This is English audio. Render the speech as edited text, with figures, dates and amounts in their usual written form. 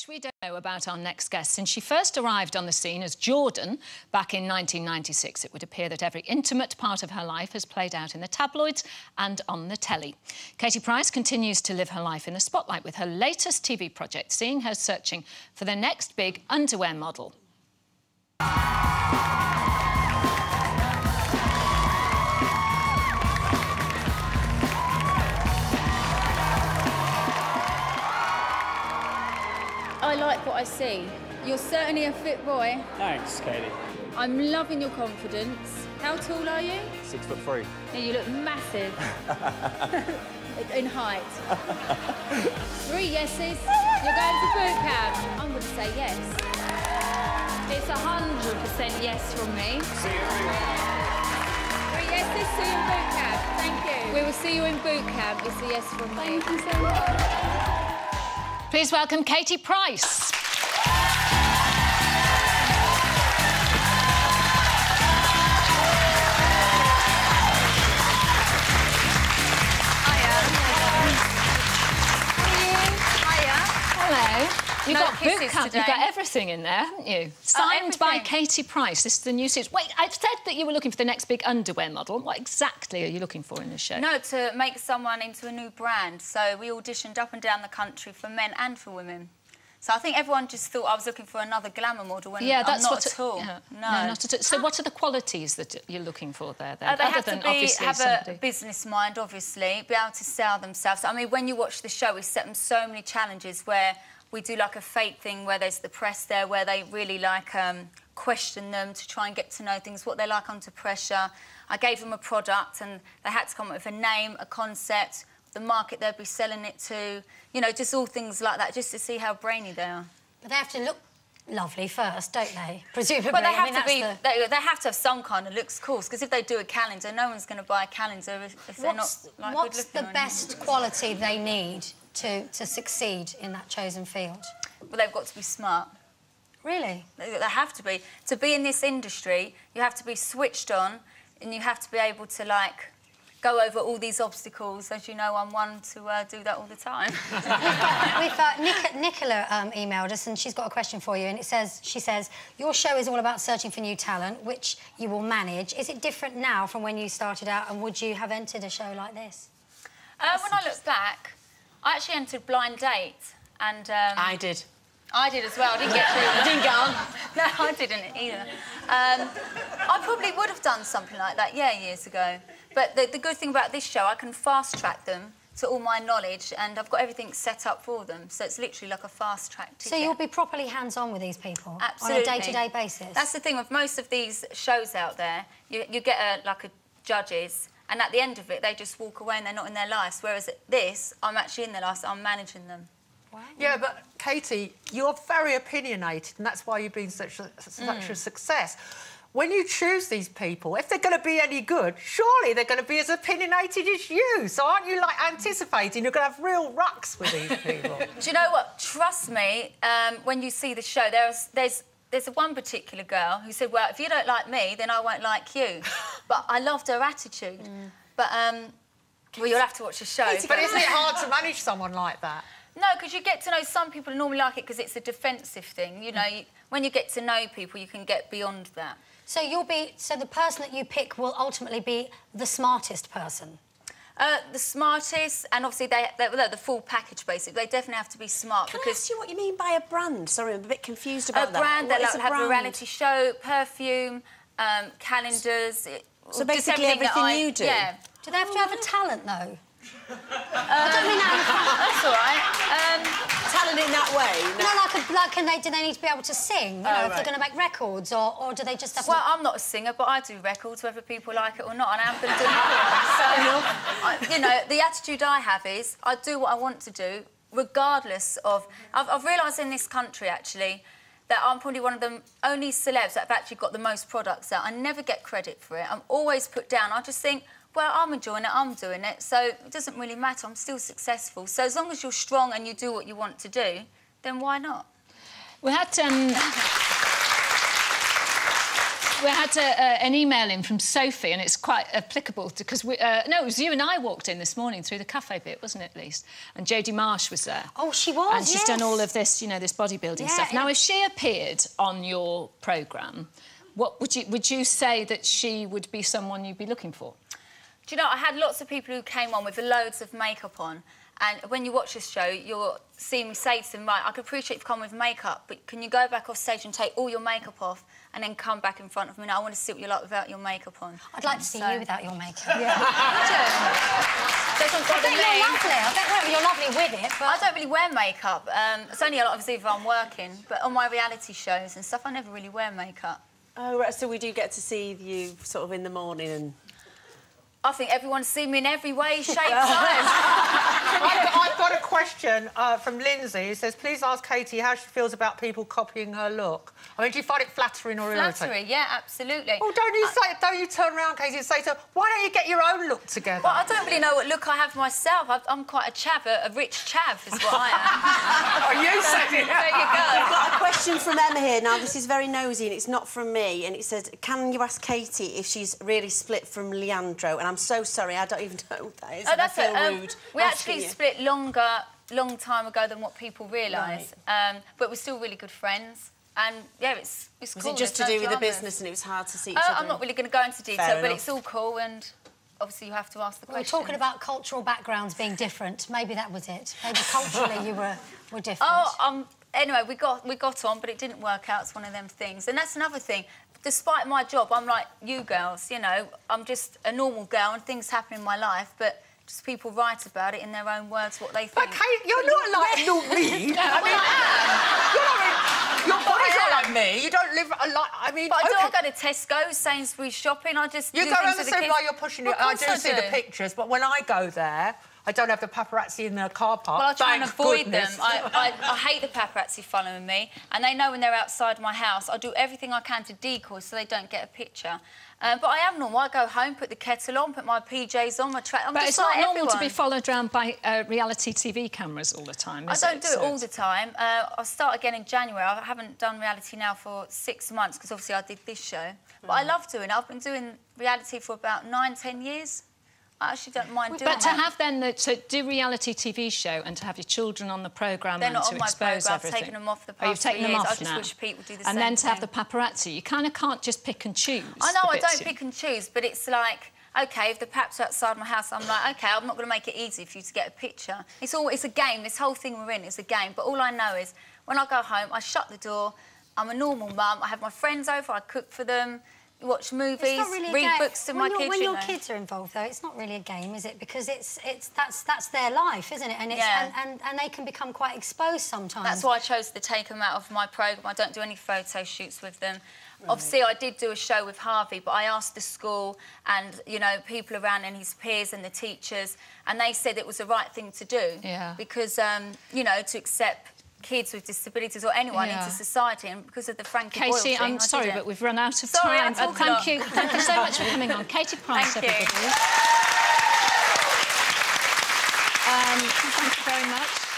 Much we don't know about our next guest. Since she first arrived on the scene as Jordan back in 1996, it would appear that every intimate part of her life has played out in the tabloids and on the telly. Katie Price continues to live her life in the spotlight with her latest TV project, seeing her searching for the next big underwear model. I like what I see. You're certainly a fit boy. Thanks, Katie. I'm loving your confidence. How tall are you? 6'3". Yeah, you look massive. In height. 3 yeses. You're going to boot camp. I'm going to say yes. It's 100% yes from me. See you. 3 yeses, see you in boot camp. Thank you. We will see you in boot camp. It's a yes from me. Thank you so much. Please welcome Katie Price. Hello. You've got boot camp, you've got everything in there, haven't you? Signed by Katie Price. This is the new series. Wait, I said that you were looking for the next big underwear model. What exactly are you looking for in this show? No, to make someone into a new brand. So we auditioned up and down the country for men and for women. So I think everyone just thought I was looking for another glamour model when I'm not at all. Yeah. No, not at all. So what are the qualities that you're looking for there, then? They have to have a business mind, obviously, be able to sell themselves. I mean, when you watch the show, we set them so many challenges where we do, like, a fake thing where there's the press there, where they really, like, question them to try and get to know things, what they like under pressure. I gave them a product and they had to come up with a name, a concept, the market they'd be selling it to, you know, just all things like that, just to see how brainy they are. But they have to look lovely first, don't they? Presumably. Well, they have to have some kind of looks, of course, because if they do a calendar, no one's going to buy a calendar if they're not, like, what's the best quality they need to succeed in that chosen field? Well, they've got to be smart. Really? They have to be. To be in this industry, you have to be switched on and you have to be able to, like, go over all these obstacles. As you know, I'm one to do that all the time. Nicola emailed us and she's got a question for you, and she says, your show is all about searching for new talent, which you will manage. Is it different now from when you started out, and would you have entered a show like this? When I look back, I actually entered Blind Date, and... I did. I did as well. I didn't get through. I didn't get on. No, I didn't either. I probably would have done something like that, yeah, years ago. But the good thing about this show, I can fast-track them to all my knowledge, and I've got everything set up for them, so it's literally like a fast-track ticket. So you'll be properly hands-on with these people? Absolutely. On a day-to-day basis? That's the thing with most of these shows out there. You get like a judges, and at the end of it, they just walk away and they're not in their lives, whereas at this, I'm actually in their lives, I'm managing them. Wow. Yeah, but, Katie, you're very opinionated, and that's why you've been such a success. When you choose these people, if they're going to be any good, surely they're going to be as opinionated as you. So aren't you, like, anticipating you're going to have real rucks with these people? Do you know what? Trust me, when you see the show, there's one particular girl who said, well, if you don't like me, then I won't like you. But I loved her attitude. But, well, you'll have to watch the show. But isn't it hard to manage someone like that? No, because you get to know some people normally like it because it's a defensive thing. You know, when you get to know people, you can get beyond that. So so the person that you pick will ultimately be the smartest person? The smartest, and obviously they're the full package, basically. They definitely have to be smart. Can I ask you what you mean by a brand? Sorry, I'm a bit confused about that. A brand that have a reality show, perfume, calendars... So basically everything you do? Yeah. Do they have to have a talent, though? I don't mean that. That's all right. Talent in that way? No, do they need to be able to sing? You know, if they're going to make records, or do they just have to... Well, I'm not a singer, but I do records, whether people like it or not, and I am going to do another one. So, you know, the attitude I have is I do what I want to do, regardless of... I've realised in this country, actually, that I'm probably one of the only celebs that have actually got the most products out. I never get credit for it. I'm always put down. I just think... Well, I'm enjoying it, I'm doing it, so it doesn't really matter, I'm still successful. So as long as you're strong and you do what you want to do, then why not? We had... we had an email in from Sophie, and it's quite applicable because no, it was you and I walked in this morning through the cafe bit, wasn't it, Lise? And Jodie Marsh was there. Oh, she was. And she's done all of this, you know, this bodybuilding stuff. Now, if she appeared on your programme, what would you say that she would be someone you'd be looking for? Do you know, I had lots of people who came on with loads of makeup on, and when you watch this show, you'll see me say to them, right, I can appreciate you've come with makeup, but can you go back off stage and take all your makeup off and then come back in front of me? Now, I want to see what you're like without your makeup on. I'd like to see you without your makeup. Yeah. Doesn't bother me. You're lovely. I bet you're lovely with it, but... I don't really wear makeup. It's only obviously if I'm working, but on my reality shows and stuff, I never really wear makeup. Oh, right, so we do get to see you sort of in the morning and... I think everyone's seen me in every way, shape, size. I've got a question from Lindsay who says, please ask Katie how she feels about people copying her look. I mean, do you find it flattering or irritating? Flattering, yeah, absolutely. Well, don't you turn around, Katie, and say to her, why don't you get your own look together? Well, I don't really know what look I have myself. I'm quite a chav, a rich chav is what I am. Oh, you said it! There you go. I've got a question from Emma here. Now, this is very nosy and it's not from me. And it says, can you ask Katie if she's really split from Leandro? And I'm so sorry, I don't even know who that is. Oh, that's I feel rude. We actually split long time ago than what people realise. Right. But we're still really good friends. And, yeah, it's Was cool. it just to do with the business and it was hard to see each other? I'm not really going to go into detail, but enough. it's all cool and... Obviously, you have to ask the question. We're talking about cultural backgrounds being different. Maybe that was it. Maybe culturally you were different. Oh, anyway, we got on, but it didn't work out. It's one of them things. And that's another thing. Despite my job, I'm like you girls, you know, I'm just a normal girl and things happen in my life, but just people write about it in their own words, what they think. But, Kate, you're not like me. I mean, your body's not like me. You don't live a lot. I mean, but I go to Tesco, Sainsbury's shopping. I just you do go things around the for same kids. like you're pushing it. I do see the pictures, but when I go there, I don't have the paparazzi in the car park. Well, I try and avoid goodness. them. I hate the paparazzi following me, and they know when they're outside my house. I do everything I can to decoy so they don't get a picture. But I am normal. I go home, put the kettle on, put my PJs on, my track. But it's not normal to be followed around by reality TV cameras all the time, is it? I don't do it all the time. I'll start again in January. I haven't done reality now for 6 months because obviously I did this show. But I love doing it. I've been doing reality for about 9, 10 years. I actually don't mind doing it. But to have then to do reality TV show and to have your children on the programme and to expose everything. I've taken them off the past you've taken them off I just wish people do the same and then to thing. have the paparazzi, you kind of can't just pick and choose. I know I don't pick and choose, but it's like, OK, if the pap's outside my house, I'm like, OK, I'm not going to make it easy for you to get a picture. It's a game. This whole thing we're in is a game. But all I know is when I go home, I shut the door. I'm a normal mum. I have my friends over. I cook for them. Watch movies, really read books to my kids. When your kids are involved, though, it's not really a game, is it? Because that's their life, isn't it? And and they can become quite exposed sometimes. That's why I chose to take them out of my programme. I don't do any photo shoots with them. Right. Obviously, I did do a show with Harvey, but I asked the school and, you know, people around and his peers and the teachers, and they said it was the right thing to do. Yeah. Because, you know, to accept kids with disabilities or anyone into society, and because of the Frankie Boyle thing, I'm sorry, but we've run out of sorry, time. Thank you so much for coming on. Katie Price, Thank you. everybody. Thank you very much.